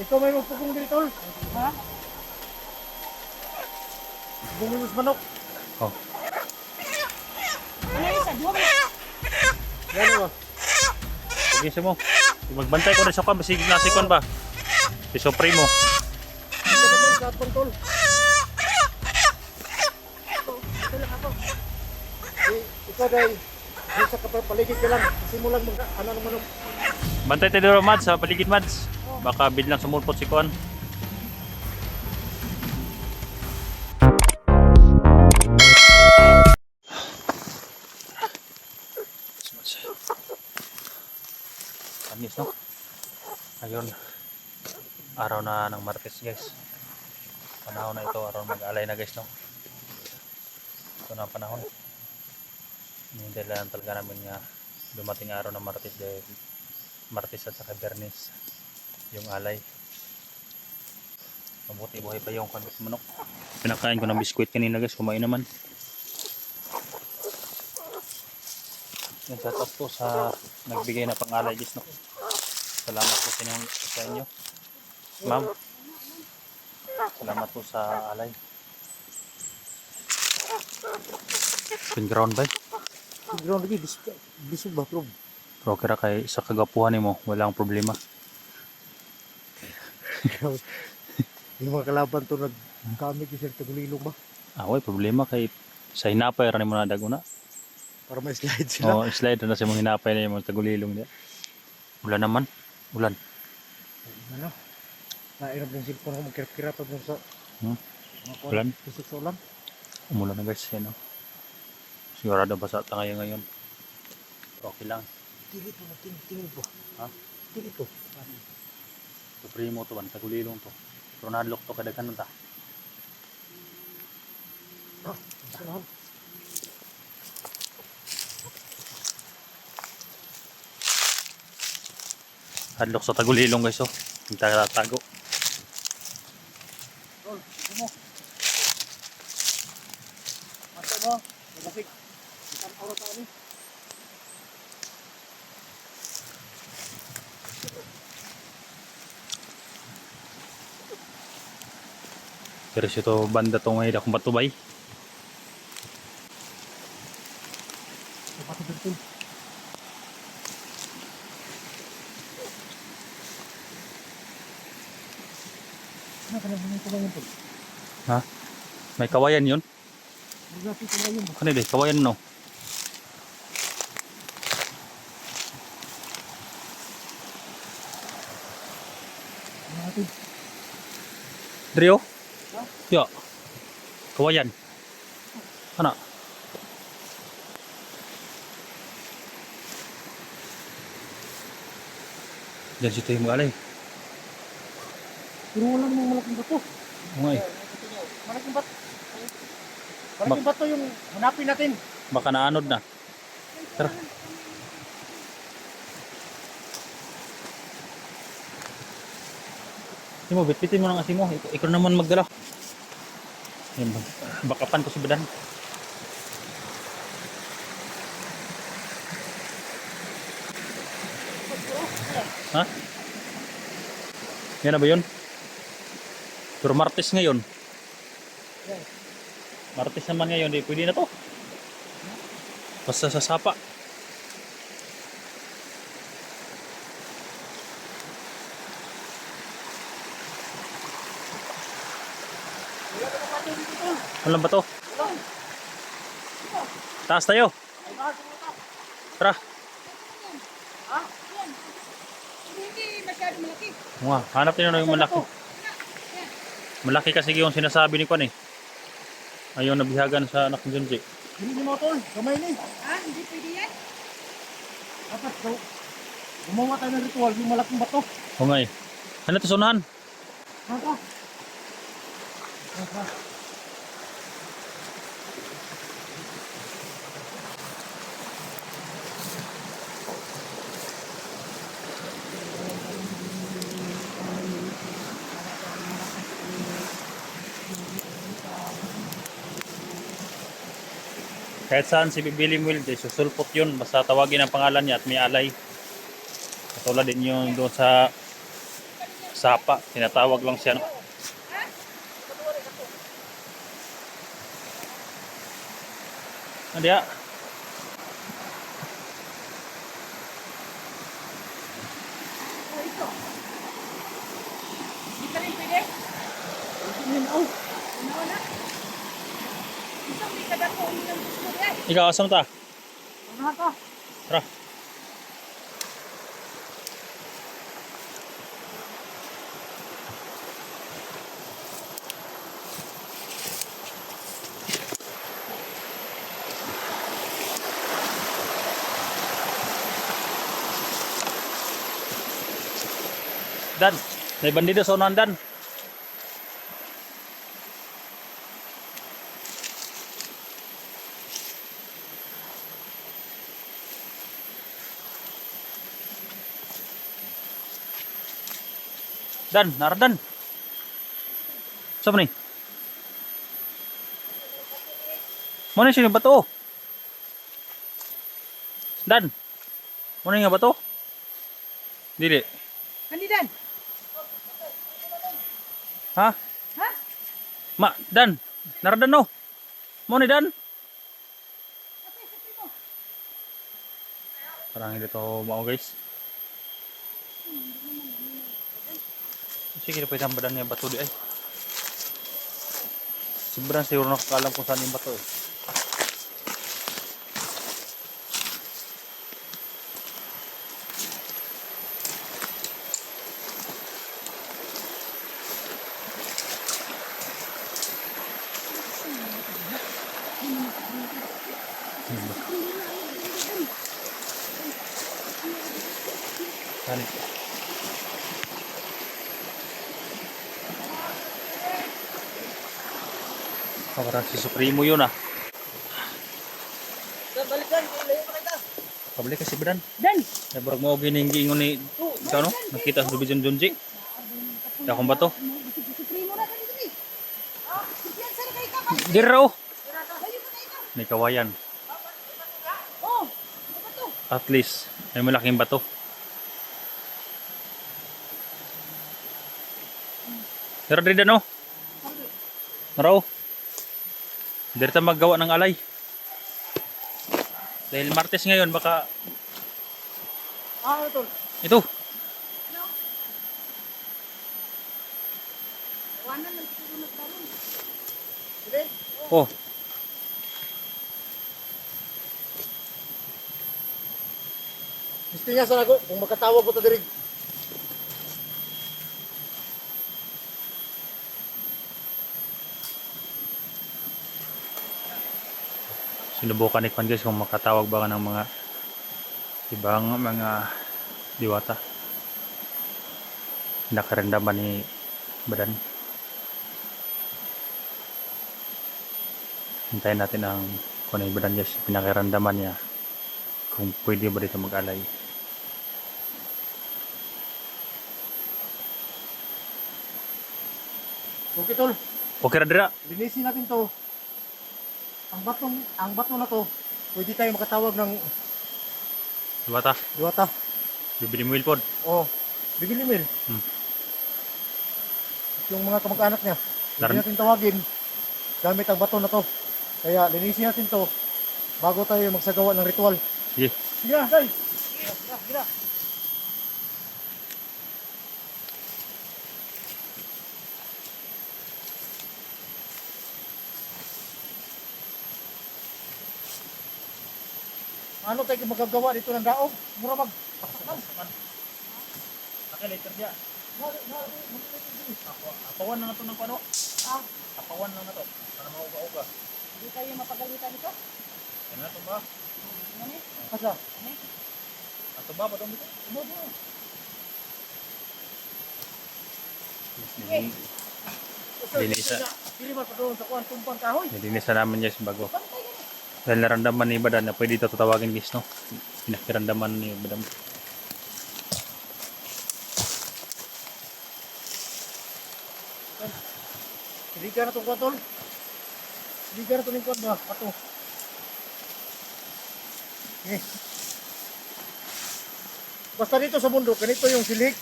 Ikaw may magpugong dito. Ha? Bumulong sa manok. Oh. Ano yung sa duwa? Gano'n ba? Pag-isa mo. Magbantay ko rin sa kwan. Sige na si kwan ba? Si Supremo. Ito na din sa atong tol. Ito lang ako. Ikaw dahil sa paligid ka lang. Simulan mo ano ng manok. Bantay tayo dito, Mads, sa paligid, Mads. Baka biglang sumulpot si kwan. Anis, no? Ayun. Araw na ng Martes, guys. Panahon na ito, araw mag-alay na, guys, no? Ito na ang panahon. Hindi lang talaga namin nga dumating araw ng Martes dahil Martes at saka Bernes yung alay. Mabuti buhay pa yung kanit manok. Pinakain ko ng biskuit kanina, guys. Kumain naman. Yan, shout out po sa nagbigay na pang-alay, guys, no? Salamat po sa inyo, ma'am. Salamat po sa alay. Pin ground ba? Ground lagi. Bisog ba, bro? Pero kira kay sa kagapuhan mo, walang problema. Yung mga kalaban to nagkamit yung sir tagulilong ba? Way problema kay sa hinapay ra nimo na daguna. Para may slide sila. Oh, slide na sa mong hinapay na yung tagulilong dia. Ulan naman. Ulan. Ano? Nairap ng cellphone ko magkirap-kirap pa dun sa Ulan. Pisik sa ulan. Umulan na, guys, yan, no? Sigurado basa tayo ngayon. Okay lang. Tilit mo, tingin po. Ha? Tilit ko. Supremo to, tagulilong to. Ronaldo to kadaghan ta. Saan? Hadlok sa tagulilong, guys, oh. Yung tago. Tol, ito mo. Masa mo? Magasig. Isang oras sa amin. Pero ito banda to ngayon akong batubay. Dapat ito dito. Ano ka nang ito lang ito? Ha? May kawayan yun? Maglapi ko lang yun. Ano di? Kawayan, no? Ano natin? Drio? Ha? Ya. Kawayan. Ano? Diyan siya yung alay. Pero wala namang malaking bato. Ngay. Malaking bato. Malaking bato yung hanapin natin. Baka naanod na. Tara. Simo, bitbitin mo ng asimo. Ikaw naman magdala. Yan, bakapan ko si Badan. Ha? Yan na ba yun? Pero Martes ngayon. Martes naman ngayon, di pwede na to. Basta sa sapa. Ano ba to? Taas tayo. Tara. Hindi masyado malaki. Mga, hanap tayo na yung malaki. Malaki kasi yung sinasabi ni Kwan eh. Ayaw nabihagan sa anak ni Junji. Hindi mo tol. Kamay ni. Ah, hindi pwede yan? Dapat gumawa tayo ng ritual yung malaking bato. O nga eh. Ano ito sunahan? Naka. Naka. Kahit saan si Bibiling Will, susulpot yun. Basta tawagin ang pangalan niya at may alay. Katulad din yung doon sa Sapa, tinatawag lang siya, no? Ano diya? Oh, ito. Hindi ka rin pwede? Oh, Nawala. Isang may kadako ang ilang gusto yan. Ikaw, asam ta? Ano ako? Tara. Dan, may bandido sa unahan, Dan. Dan, naradan. Saan ni? Mana sini bato? Dan, mana nga bato? Dili. Kandidan. Ha? Ha? Ma, Dan, naradan no? Mana Dan? Parang hindi to mau guys. Sige, pwede ang badan niya bato di ay. Sobrang siguro nakakalam kung saan yung bato eh. Saan ito? Parang si Supremo yun ah. balikan, layo pa kita. Pabalik kasi Badan. Dan. Ay barag mo giningi ingon ni ikaw no? Nakita sa Division Junji. Dakong bato. Supremo na kanito ni. Ah, siyan sa kay ka ba? Diraw. Layo pa na ito. May kawayan. Oh, ano ba to? At least may malaking bato. Pero dito no? Naraw. Dito tayo maggawa ng alay. Dahil Martes ngayon baka Ito. ito. Tawanan lang siguro nagkaroon. Sige. Oh. Gusto niya sa ako, kung makatawag ko ta diri. Sinubukan ni Kwan guys kung makatawag ba ng mga ibang mga diwata. Nakaramdaman ni Badan. Hintayin natin ang kung ano yung Badan guys, pinakaramdaman niya kung pwede ba dito mag-alay. Okay tol, Okay ra dira. linisin natin to. Ang bato na to, pwede tayo makatawag ng Diwata, diwata. bibili mo ilpod. Oh, bibili mil. Yung mga kamag-anak niya, pwede natin tawagin gamit ang bato na to. Kaya linisin natin to bago tayo magsagawa ng ritual. Sige. Sige na, guys. Sige na. Ano tayo magagawa dito ng daog? Mura mag... Nakalater dia. Apawan na to ng pano. Ah, Apawan lang na to. Para mauga-uga. hindi kayo mapagalitan ito. Ano to ba? Ano eh? Asa? Ato ba batong dito? Linis na. Pili ba pa doon sa kuwan tumpang kahoy? Nilinis na namin guys bago. Bantay yan. Dahil naramdaman ni Badan na pwede ito tatawagin guys no. Pinakiramdaman ni Badan. Hindi ka na itong kuwan tol. Hindi ka na itong kuwan ba? Pato. Okay. Basta dito sa bundok, ganito yung silik.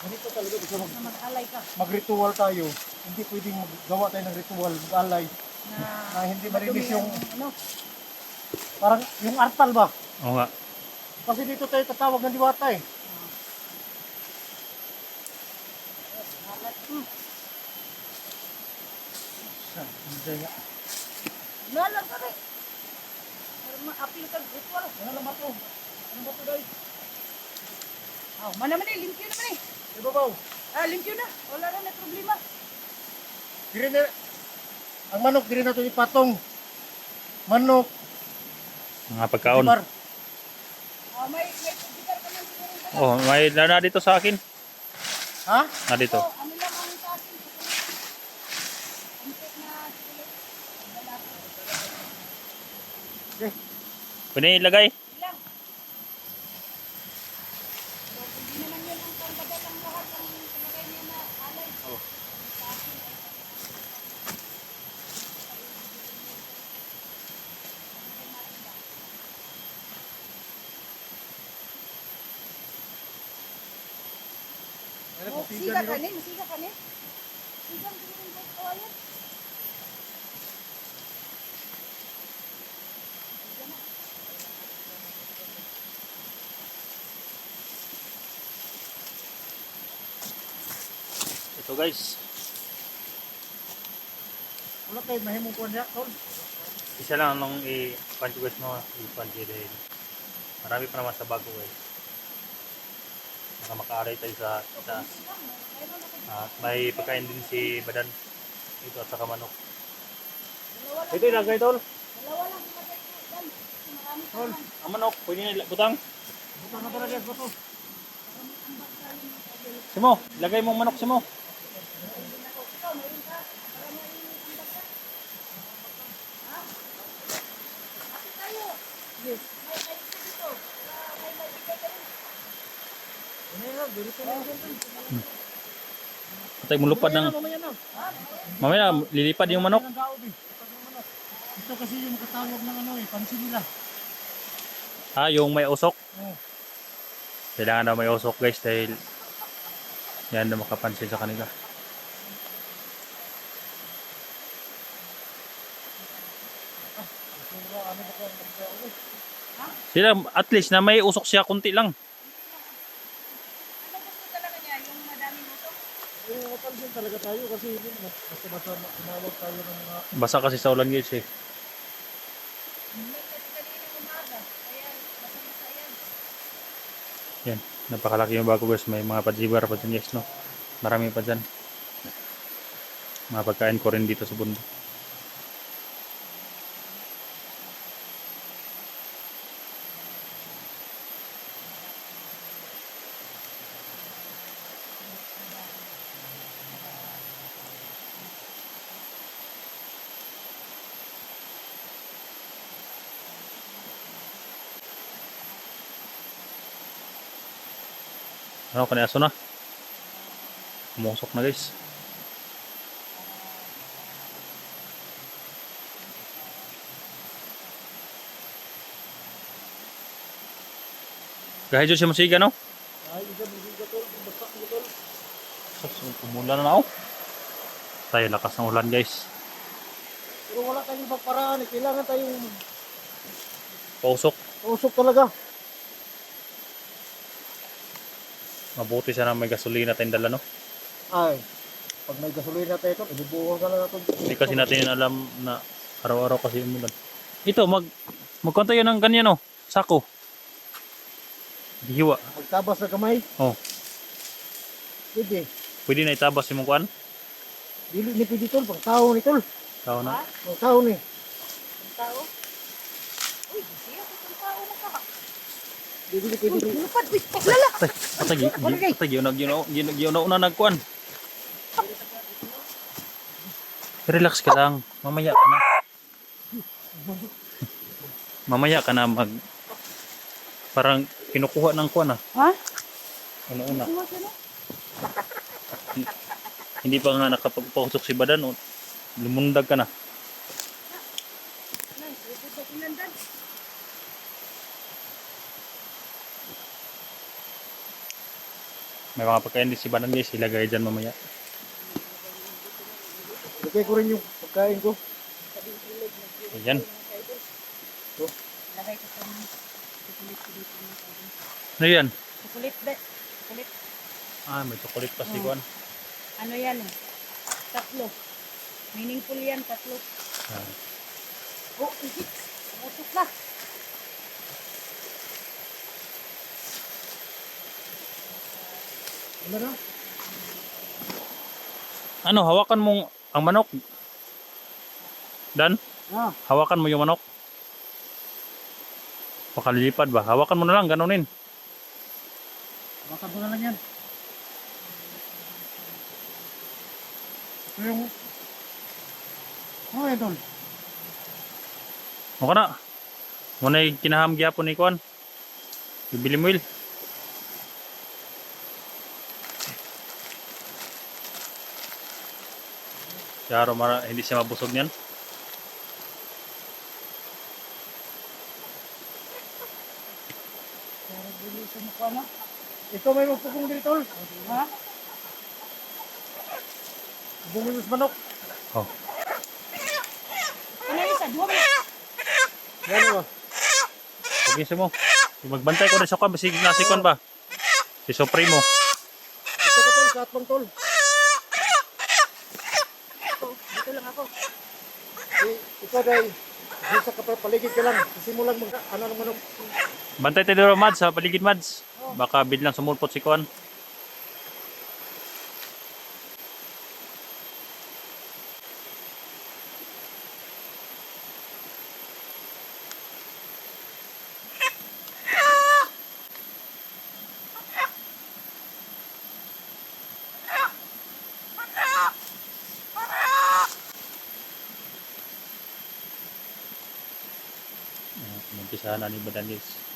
Ganito talaga gusto Na mag-alay ka. mag-ritual tayo. Hindi pwedeng magawa tayo ng ritual, mag-alay. Na hindi marinis yung, ano. parang yung artal ba? Oo nga. Kasi dito tayo tatawag ng diwata eh. Hindi nga. Nalang ka rin. Para ma-appeal ka ritual. Ano lang ba ito? Ano ba ito guys? Oh, mana man eh, limpyo naman eh. Ibabaw. Limpyo na. Wala na may problema. Dire na, ang manok dire na ito ipatong. Manok. Mga pagkaon. Ibar. May pagbigar ka man siguro ka. Oh, may lana dito sa akin. Ha? Na dito. Ano lang ang sa akin. Antik na siguro. Okay. Pwede ilagay. Ilang. So, hindi naman yun ang pangbagal ang lahat ng palagay niya na alay. Oh. Sa akin ay Ano oh, po siga nila? ka ni, masiga ka ni. Siga ka ni guys, kawayan. Ito guys. Wala tayo mahimong kuwan niya, tol. Isa lang nung i-punch guys mo. I-punch dahil marami pa naman sa bago guys. Baka makaaray tayo sa taas. At may pagkain din si Badan. Ito at saka manok. Ito ilagay tol. Dalawa lang ilagay ko yan. Kasi marami pa Tol. naman. Ang manok, pwede na butang. Buta na pala guys, bato. Simo, ilagay mo ang manok Simo. Ikaw, meron ka. Para maiambag ka. Ha? Bakit tayo? Yes. May kayo dito. Para may maibigay ka rin. Ano yan, dirito na yan, tol. Patay mo lupad ng... Mamaya na. Mamaya, lilipad yung manok. Ang daob eh. Lipad ng manok. Ito kasi yung katawag ng ano eh, pansin nila. Ah, yung may usok. Oh. Kailangan daw may usok guys dahil yan na makapansin sa kanila. Siguro, ano ba kung magdaob eh. Sila, at least na may usok siya, kunti lang. Ano gusto talaga niya? Yung madaming usok? Eh, mapansin talaga tayo kasi basta-basta tinawag tayo ng mga Basa kasi sa ulan guys eh. Hindi kasi kanina umaga. Kaya basta-basta yan. Yan, napakalaki yung bago guys. May mga padzibar pa dyan guys, no? Marami pa dyan. Mga pagkain ko rin dito sa bundok. Ano, kaniaso na? Umusok na guys. Kahit dyan siya masiga, no? ay, isa mo siya tol, basta mo tol. Umulan na ako. Tayo, lakas ng ulan guys. Pero wala tayong ibang paraan eh. Kailangan tayong Pausok. usok talaga. Mabuti sana may gasolina tayong dala, no? Ay, pag may gasolina tayo tol, ibubuhol ka na natin. Hindi kasi natin alam na araw-araw kasi umulan. Ito, magkwanta yun ng ganyan, no? Sako. Hiwa. Magtabas na kamay. Oh. Pwede. Pwede na itabas yung kuan. Dili ni pwede tol, pang tao ni tol. Tao na. Pang tao ni. Ang tao? Uy, siya ko ang tao na ka. Dili ni pwede. Lupad, uy, lala. Patay, yun na nagkuan. Relax ka lang. Mamaya ka na. Mamaya ka na parang kinukuha ng kuan ah. Ha? Una-una. Ano sila? Hindi pa nga nakapagpausok si Badan. Lumundag ka na. Nice, lupad sa pinandan. May May mga pagkain din si Banan guys, ilagay dyan mamaya. Lagay ko rin yung pagkain ko. Ayan. Lagay ko sa chocolate ko dito mga kaibigan. Ano yan? Chocolate ba? Chocolate. Ah, may chocolate pa si Kuan. Ano yan eh? Tatlo. Meaningful yan, tatlo. Ah. Oh, ihit. Masok na. Ano na? Ano, hawakan mo ang manok. Dan, Ah, hawakan mo yung manok. Baka lilipad ba? Hawakan mo na lang, ganunin. makan mo na lang yan. Ito yung... Oh, idol. O ka na. Muna yung kinaham gyapon ni Kuan. Bibili mo il. Klaro, hindi siya mabusog niyan. Pero bilisan mo ko ano? Ito may magpugong dito. Ha? Bungin sa manok. Oh. Ano isa? Duha mo. Yan ba? Pagkisa mo. Magbantay ko rin sa Kuan. Si Kuan ba? Si Supremo. Ito ka tol, sa atbang tol. Dito lang ako. Ikaw dahil sa paligid ka lang. Simulang mag... Ano ng manok? Bantay tayo dito, Mads, sa paligid, Mads. Baka biglang sumulpot si Kuan. Umpisa na ni Badan guys.